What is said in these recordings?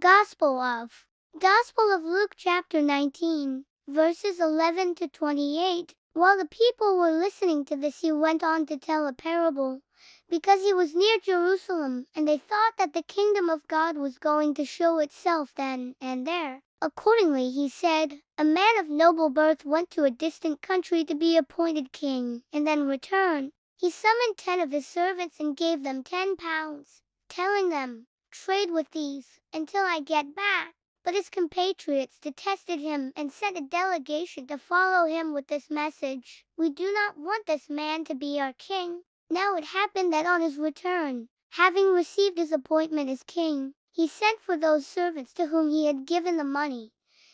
Gospel of Luke chapter 19, verses 11 to 28. While the people were listening to this, he went on to tell a parable, because he was near Jerusalem, and they thought that the kingdom of God was going to show itself then and there. Accordingly, he said, a man of noble birth went to a distant country to be appointed king, and then returned. He summoned 10 of his servants and gave them 10 pounds, telling them, trade with these until I get back. But his compatriots detested him and sent a delegation to follow him with this message, we do not want this man to be our king. Now it happened that on his return, having received his appointment as king, he sent for those servants to whom he had given the money,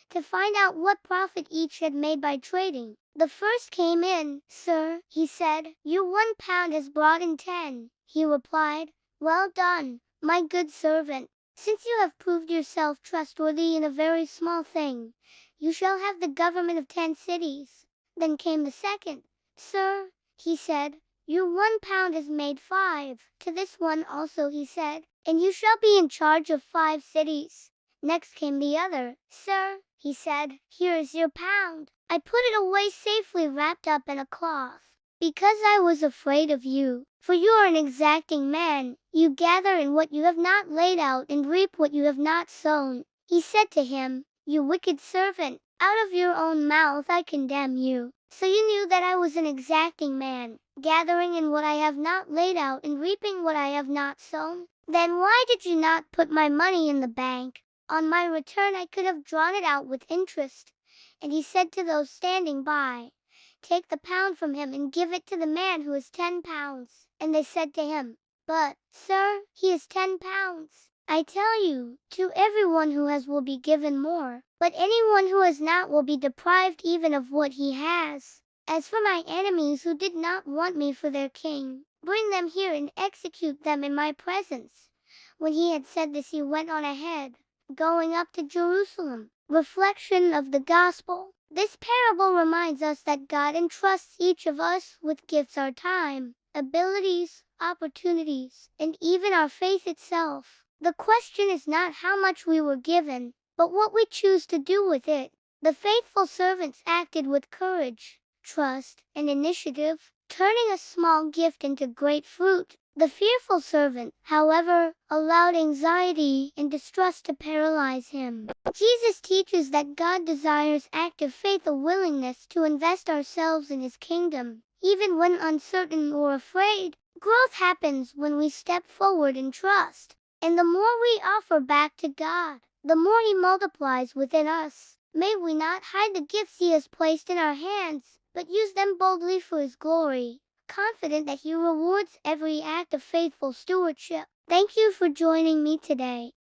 to find out what profit each had made by trading. The first came in. Sir, he said, your 1 pound has brought in 10. He replied, well done, my good servant. Since you have proved yourself trustworthy in a very small thing, you shall have the government of 10 cities. Then came the second. Sir, he said, your 1 pound has made 5. To this one also he said, and you shall be in charge of 5 cities. Next came the other. Sir, he said, here is your pound. I put it away safely wrapped up in a cloth, because I was afraid of you. For you are an exacting man, you gather in what you have not laid out and reap what you have not sown. He said to him, you wicked servant, out of your own mouth I condemn you. So you knew that I was an exacting man, gathering in what I have not laid out and reaping what I have not sown? Then why did you not put my money in the bank? On my return I could have drawn it out with interest. And he said to those standing by, take the pound from him and give it to the man who has 10 pounds. And they said to him, but, sir, he has 10 pounds. I tell you, to everyone who has will be given more, but anyone who has not will be deprived even of what he has. As for my enemies who did not want me for their king, bring them here and execute them in my presence. When he had said this, he went on ahead, going up to Jerusalem. Reflection of the Gospel. This parable reminds us that God entrusts each of us with gifts, our time, abilities, opportunities, and even our faith itself. The question is not how much we were given, but what we choose to do with it. The faithful servants acted with courage, trust, and initiative, turning a small gift into great fruit. The fearful servant, however, allowed anxiety and distrust to paralyze him. Jesus teaches that God desires active faith, a willingness to invest ourselves in his kingdom, even when uncertain or afraid. Growth happens when we step forward in trust, and the more we offer back to God, the more he multiplies within us. May we not hide the gifts he has placed in our hands, but use them boldly for his glory, confident that he rewards every act of faithful stewardship. Thank you for joining me today.